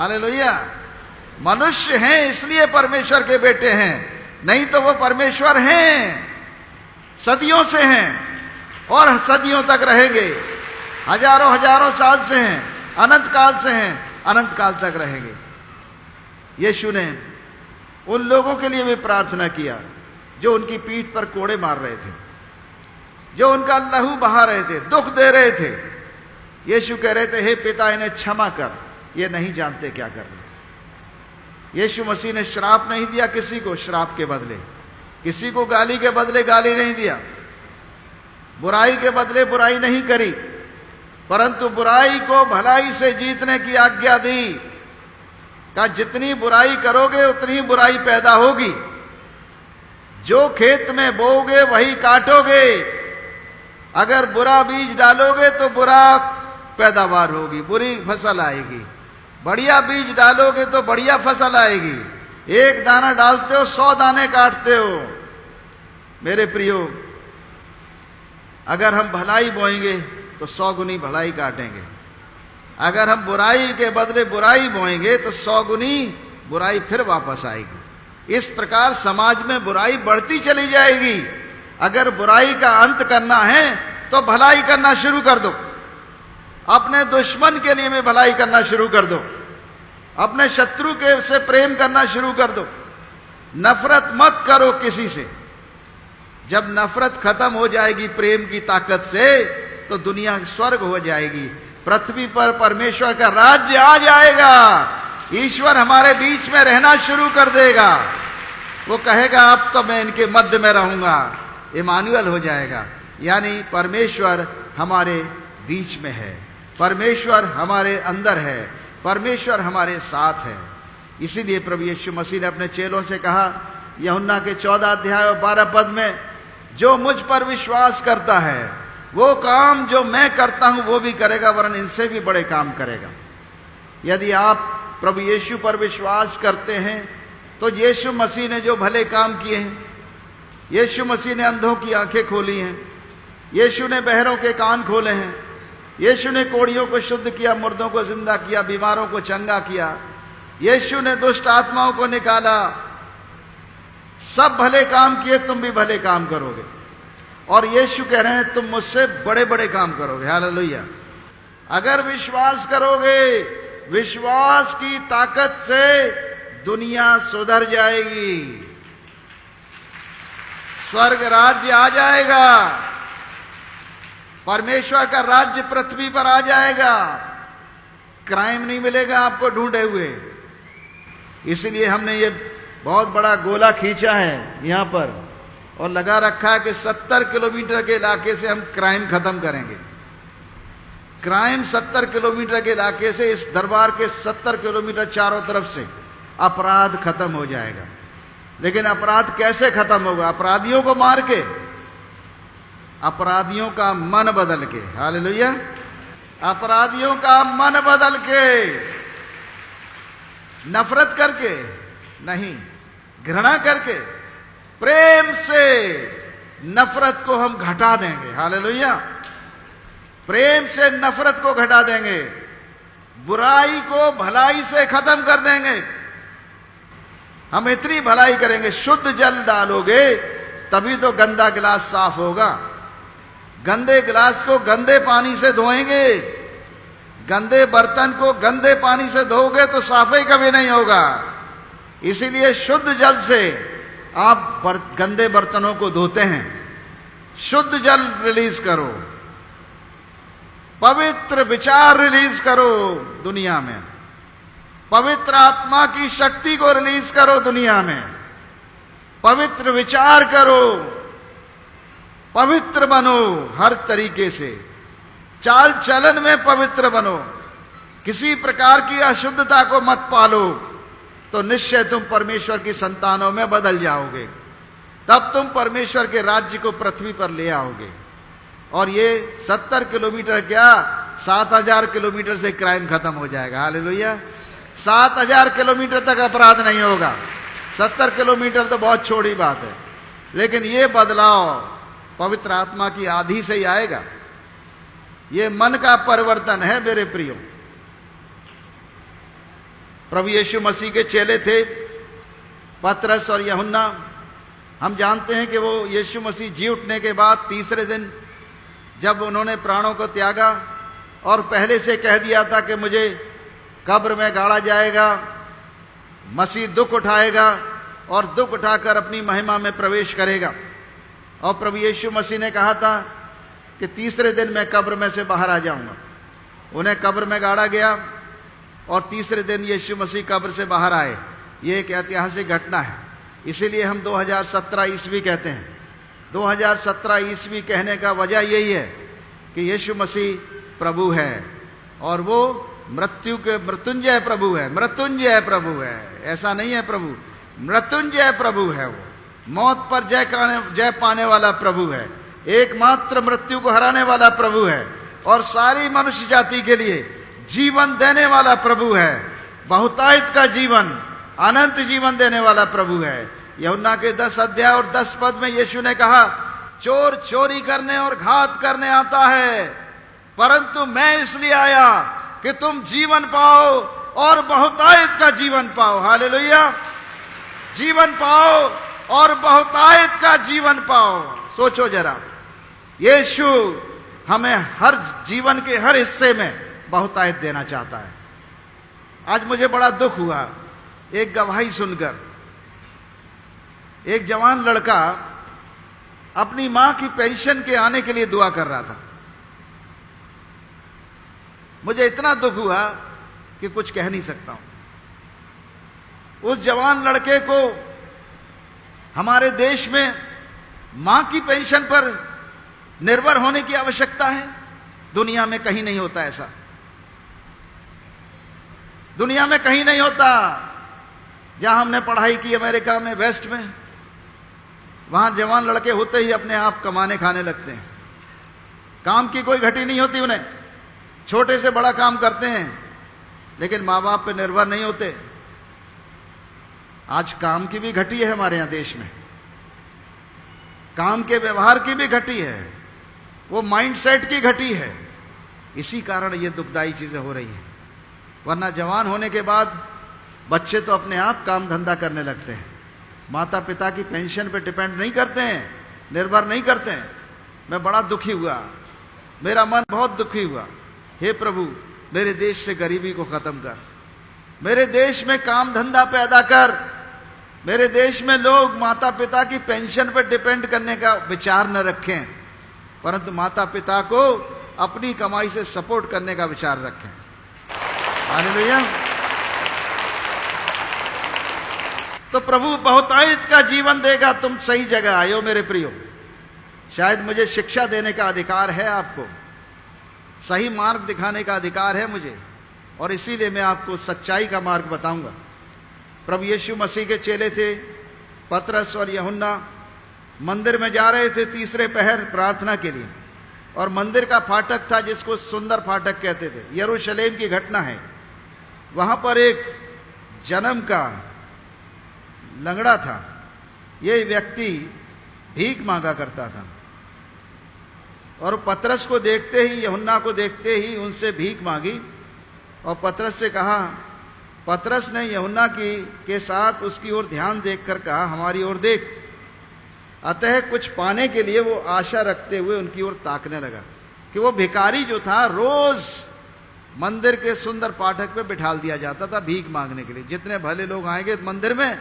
Hallelujah. मनुष्य हैं इसलिए परमेश्वर के बेटे हैं, नहीं तो वो परमेश्वर हैं, सदियों से हैं और सदियों तक रहेंगे। हजारों हजारों साल से हैं, अनंत काल से हैं, अनंत काल तक रहेंगे। यीशु ने उन लोगों के लिए भी प्रार्थना किया जो उनकी पीठ पर कोड़े मार रहे थे, जो उनका लहू बहा रहे थे, दुख दे रहे थे। यीशु कह रहे थे, हे पिता इन्हें क्षमा कर, ये नहीं जानते क्या कर रहे। यीशु मसीह ने श्राप नहीं दिया किसी को श्राप के बदले, किसी को गाली के बदले गाली नहीं दिया, बुराई के बदले बुराई नहीं करी, परंतु बुराई को भलाई से जीतने की आज्ञा दी। कहा जितनी बुराई करोगे उतनी बुराई पैदा होगी, जो खेत में बोओगे वही काटोगे। अगर बुरा बीज डालोगे तो बुरा पैदावार होगी, बुरी फसल आएगी। बढ़िया बीज डालोगे तो बढ़िया फसल आएगी। एक दाना डालते हो 100 दाने काटते हो। मेरे प्रियो, अगर हम भलाई बोएंगे तो 100 गुनी भलाई काटेंगे, अगर हम बुराई के बदले बुराई बोएंगे तो 100 गुनी बुराई फिर वापस आएगी। इस प्रकार समाज में बुराई बढ़ती चली जाएगी। अगर बुराई का अंत करना है तो भलाई करना शुरू कर दो, अपने दुश्मन के लिए भी भलाई करना शुरू कर दो, अपने शत्रु के से प्रेम करना शुरू कर दो। नफरत मत करो किसी से। जब नफरत खत्म हो जाएगी प्रेम की ताकत से, तो दुनिया स्वर्ग हो जाएगी, पृथ्वी पर परमेश्वर का राज्य आ जाएगा। ईश्वर हमारे बीच में रहना शुरू कर देगा। वो कहेगा अब तो मैं इनके मध्य में रहूंगा, इमानुएल हो जाएगा, यानी परमेश्वर हमारे बीच में है, परमेश्वर हमारे अंदर है, परमेश्वर हमारे साथ है। इसीलिए प्रभु यीशु मसीह ने अपने चेलों से कहा यूहन्ना के 14 अध्याय और 12 पद में, जो मुझ पर विश्वास करता है वो काम जो मैं करता हूं वो भी करेगा, वरन इनसे भी बड़े काम करेगा। यदि आप प्रभु यीशु पर विश्वास करते हैं तो यीशु मसीह ने जो भले काम किए हैं, यीशु मसीह ने अंधों की आंखें खोली हैं, यीशु ने बहरों के कान खोले हैं, यीशु ने कोढ़ियों को शुद्ध किया, मुर्दों को जिंदा किया, बीमारों को चंगा किया, यीशु ने दुष्ट आत्माओं को निकाला, सब भले काम किए, तुम भी भले काम करोगे। और यीशु कह रहे हैं तुम मुझसे बड़े बड़े काम करोगे। हालेलुया। अगर विश्वास करोगे, विश्वास की ताकत से दुनिया सुधर जाएगी, स्वर्ग राज्य आ जाएगा, परमेश्वर का राज्य पृथ्वी पर आ जाएगा, क्राइम नहीं मिलेगा आपको ढूंढे हुए। इसलिए हमने ये बहुत बड़ा गोला खींचा है यहां पर और लगा रखा है कि 70 किलोमीटर के इलाके से हम क्राइम खत्म करेंगे। क्राइम 70 किलोमीटर के इलाके से, इस दरबार के 70 किलोमीटर चारों तरफ से अपराध खत्म हो जाएगा। लेकिन अपराध कैसे खत्म होगा? अपराधियों को मार के, अपराधियों का मन बदल के। हालेलुया। अपराधियों का मन बदल के, नफरत करके नहीं, घृणा करके, प्रेम से नफरत को हम घटा देंगे। हालेलुया। प्रेम से नफरत को घटा देंगे, बुराई को भलाई से खत्म कर देंगे। हम इतनी भलाई करेंगे, शुद्ध जल डालोगे तभी तो गंदा गिलास साफ होगा। गंदे गिलास को गंदे पानी से धोएंगे, गंदे बर्तन को गंदे पानी से धोओगे तो साफाई कभी नहीं होगा। इसीलिए शुद्ध जल से आप गंदे बर्तनों को धोते हैं। शुद्ध जल रिलीज करो, पवित्र विचार रिलीज करो दुनिया में, पवित्र आत्मा की शक्ति को रिलीज करो दुनिया में, पवित्र विचार करो, पवित्र बनो हर तरीके से, चाल चलन में पवित्र बनो, किसी प्रकार की अशुद्धता को मत पालो, तो निश्चय तुम परमेश्वर की संतानों में बदल जाओगे। तब तुम परमेश्वर के राज्य को पृथ्वी पर ले आओगे। और ये 70 किलोमीटर क्या, 7000 किलोमीटर से क्राइम खत्म हो जाएगा। हालेलुया। 7000 किलोमीटर तक अपराध नहीं होगा। 70 किलोमीटर तो बहुत छोटी बात है, लेकिन ये बदलाव पवित्र आत्मा की आधि से ही आएगा। ये मन का परिवर्तन है मेरे प्रियो। प्रभु यीशु मसीह के चेले थे पतरस और यूहन्ना। हम जानते हैं कि वो यीशु मसीह जी उठने के बाद तीसरे दिन जब उन्होंने प्राणों को त्यागा और पहले से कह दिया था कि मुझे कब्र में गाड़ा जाएगा, मसीह दुख उठाएगा और दुख उठाकर अपनी महिमा में प्रवेश करेगा। और प्रभु यीशु मसीह ने कहा था कि तीसरे दिन मैं कब्र में से बाहर आ जाऊंगा। उन्हें कब्र में गाड़ा गया और तीसरे दिन यीशु मसीह कब्र से बाहर आए। ये एक ऐतिहासिक घटना है। इसीलिए हम 2017 ईस्वी कहते हैं। 2017 ईस्वी कहने का वजह यही है कि यीशु मसीह प्रभु है और वो मृत्यु के मृत्युंजय प्रभु है। मृत्युंजय प्रभु है, ऐसा नहीं है प्रभु, मृत्युंजय प्रभु है। वो मौत पर जय पाने वाला प्रभु है, एकमात्र मृत्यु को हराने वाला प्रभु है और सारी मनुष्य जाति के लिए जीवन देने वाला प्रभु है। बहुतायत का जीवन, अनंत जीवन देने वाला प्रभु है। यूहन्ना के 10 अध्याय और 10 पद में यीशु ने कहा, चोर चोरी करने और घात करने आता है, परंतु मैं इसलिए आया कि तुम जीवन पाओ और बहुतायत का जीवन पाओ। हालेलुया, जीवन पाओ और बहुतायत का जीवन पाओ। सोचो जरा, यीशु हमें हर जीवन के हर हिस्से में बहुतायत देना चाहता है। आज मुझे बड़ा दुख हुआ एक गवाही सुनकर। एक जवान लड़का अपनी मां की पेंशन के आने के लिए दुआ कर रहा था। मुझे इतना दुख हुआ कि कुछ कह नहीं सकता हूं। उस जवान लड़के को हमारे देश में मां की पेंशन पर निर्भर होने की आवश्यकता है। दुनिया में कहीं नहीं होता ऐसा, दुनिया में कहीं नहीं होता। जहां हमने पढ़ाई की अमेरिका में, वेस्ट में, वहां जवान लड़के होते ही अपने आप कमाने खाने लगते हैं। काम की कोई घटी नहीं होती उन्हें, छोटे से बड़ा काम करते हैं, लेकिन मां बाप पे निर्भर नहीं होते। आज काम की भी घटी है हमारे यहां देश में, काम के व्यवहार की भी घटी है, वो माइंडसेट की घटी है। इसी कारण ये दुखदाई चीजें हो रही हैं। वरना जवान होने के बाद बच्चे तो अपने आप काम धंधा करने लगते हैं, माता पिता की पेंशन पे डिपेंड नहीं करते हैं, निर्भर नहीं करते हैं। मैं बड़ा दुखी हुआ, मेरा मन बहुत दुखी हुआ। हे प्रभु, मेरे देश से गरीबी को खत्म कर, मेरे देश में काम धंधा पैदा कर, मेरे देश में लोग माता पिता की पेंशन पर डिपेंड करने का विचार न रखें, परंतु माता पिता को अपनी कमाई से सपोर्ट करने का विचार रखें। हालेलुया। तो प्रभु बहुतायत का जीवन देगा। तुम सही जगह आए हो मेरे प्रियो। शायद मुझे शिक्षा देने का अधिकार है, आपको सही मार्ग दिखाने का अधिकार है मुझे, और इसीलिए मैं आपको सच्चाई का मार्ग बताऊंगा। प्रभु यीशु मसीह के चेले थे पतरस और यूहन्ना, मंदिर में जा रहे थे तीसरे पहर प्रार्थना के लिए, और मंदिर का फाटक था जिसको सुंदर फाटक कहते थे। यरूशलेम की घटना है। वहां पर एक जन्म का लंगड़ा था। ये व्यक्ति भीख मांगा करता था, और पतरस को देखते ही, यूहन्ना को देखते ही उनसे भीख मांगी, और पतरस से कहा, पतरस ने यूहन्ना के साथ उसकी ओर ध्यान देखकर कहा, हमारी ओर देख। अतः कुछ पाने के लिए वो आशा रखते हुए उनकी ओर ताकने लगा कि वो भिखारी जो था रोज मंदिर के सुंदर फाटक पे बिठाल दिया जाता था भीख मांगने के लिए। जितने भले लोग आएंगे मंदिर में,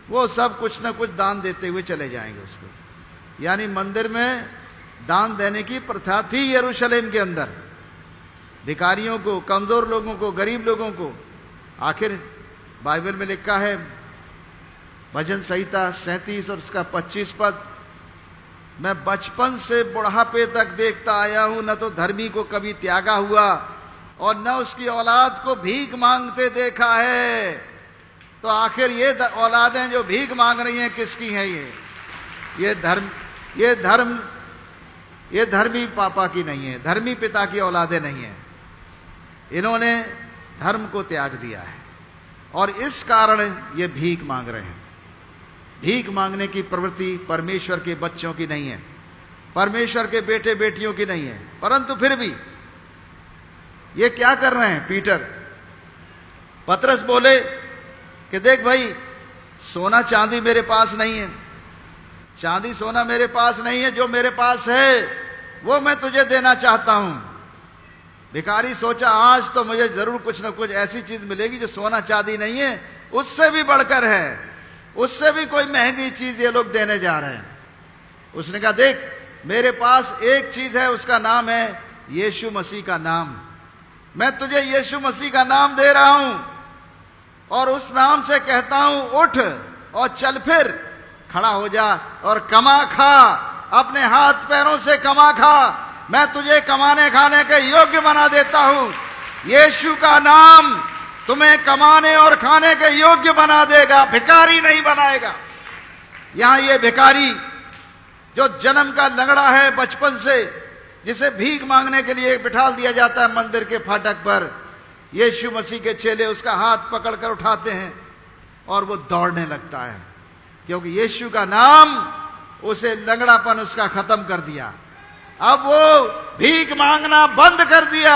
वो सब कुछ ना कुछ दान देते हुए चले जाएंगे उसको। यानी मंदिर में दान देने की प्रथा थी यरूशलेम के अंदर, भिखारियों को, कमजोर लोगों को, गरीब लोगों को। आखिर बाइबल में लिखा है, भजन संहिता 37 और उसका 25 पद, मैं बचपन से बुढ़ापे तक देखता आया हूं, न तो धर्मी को कभी त्यागा हुआ और न उसकी औलाद को भीख मांगते देखा है। तो आखिर ये औलादें जो भीख मांग रही हैं किसकी हैं? ये धर्मी पापा की नहीं है, धर्मी पिता की औलादें नहीं है। इन्होंने धर्म को त्याग दिया है और इस कारण ये भीख मांग रहे हैं। भीख मांगने की प्रवृत्ति परमेश्वर के बच्चों की नहीं है, परमेश्वर के बेटे बेटियों की नहीं है। परंतु फिर भी ये क्या कर रहे हैं? पीटर पतरस बोले कि देख भाई, सोना चांदी मेरे पास नहीं है, चांदी सोना मेरे पास नहीं है, जो मेरे पास है वो मैं तुझे देना चाहता हूं। भिखारी सोचा आज तो मुझे जरूर कुछ ना कुछ ऐसी चीज मिलेगी जो सोना चांदी नहीं है, उससे भी बढ़कर है, उससे भी कोई महंगी चीज ये लोग देने जा रहे हैं। उसने कहा देख, मेरे पास एक चीज है, उसका नाम है यीशु मसीह का नाम। मैं तुझे यीशु मसीह का नाम दे रहा हूं और उस नाम से कहता हूं, उठ और चल फिर, खड़ा हो जा और कमा खा, अपने हाथ पैरों से कमा खा। मैं तुझे कमाने खाने के योग्य बना देता हूं। यीशु का नाम तुम्हें कमाने और खाने के योग्य बना देगा, भिखारी नहीं बनाएगा। यहां ये भिखारी जो जन्म का लंगड़ा है बचपन से, जिसे भीख मांगने के लिए बिठा दिया जाता है मंदिर के फाटक पर, यीशु मसीह के चेले उसका हाथ पकड़कर उठाते हैं और वो दौड़ने लगता है, क्योंकि यीशु का नाम उसे लंगड़ापन उसका खत्म कर दिया। अब वो भीख मांगना बंद कर दिया,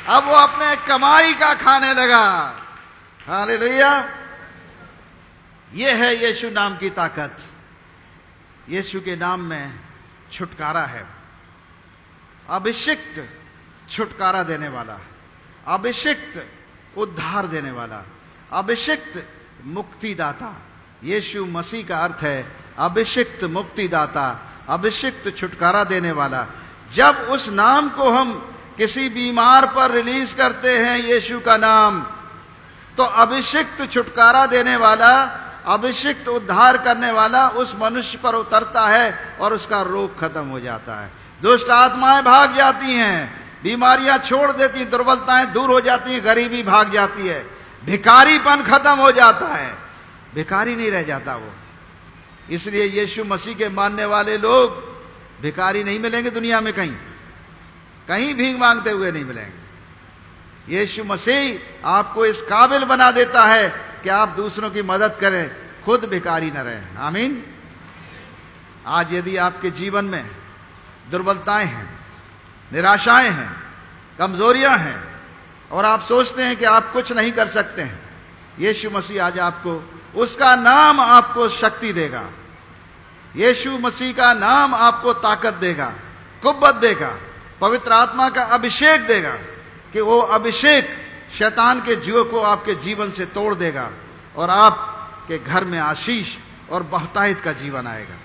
अब वो अपने कमाई का खाने लगा। हालेलुया। ये है यीशु नाम की ताकत। यीशु के नाम में छुटकारा है। अभिषिक्त छुटकारा देने वाला, अभिषिक्त उद्धार देने वाला, अभिषिक्त मुक्तिदाता। यीशु मसीह का अर्थ है अभिषिक्त मुक्तिदाता, अभिषिक्त छुटकारा देने वाला। जब उस नाम को हम किसी बीमार पर रिलीज करते हैं, यीशु का नाम, तो अभिषिक्त छुटकारा देने वाला, अभिषिक्त उद्धार करने वाला उस मनुष्य पर उतरता है और उसका रोग खत्म हो जाता है। दुष्ट आत्माएं भाग जाती हैं, बीमारियां छोड़ देती, दुर्बलताएं दूर हो जाती हैं, गरीबी भाग जाती है, भिखारीपन खत्म हो जाता है, भिखारी नहीं रह जाता वो। इसलिए यीशु मसीह के मानने वाले लोग भिखारी नहीं मिलेंगे दुनिया में, कहीं कहीं भीख मांगते हुए नहीं मिलेंगे। यीशु मसीह आपको इस काबिल बना देता है कि आप दूसरों की मदद करें, खुद भिखारी न रहें। आमीन। आज यदि आपके जीवन में दुर्बलताएं हैं, निराशाएं हैं, कमजोरियां हैं और आप सोचते हैं कि आप कुछ नहीं कर सकते हैं, यीशु मसीह आज आपको, उसका नाम आपको शक्ति देगा। यीशु मसीह का नाम आपको ताकत देगा, कुव्वत देगा, पवित्र आत्मा का अभिषेक देगा कि वो अभिषेक शैतान के जुए को आपके जीवन से तोड़ देगा और आपके घर में आशीष और बहुतायत का जीवन आएगा।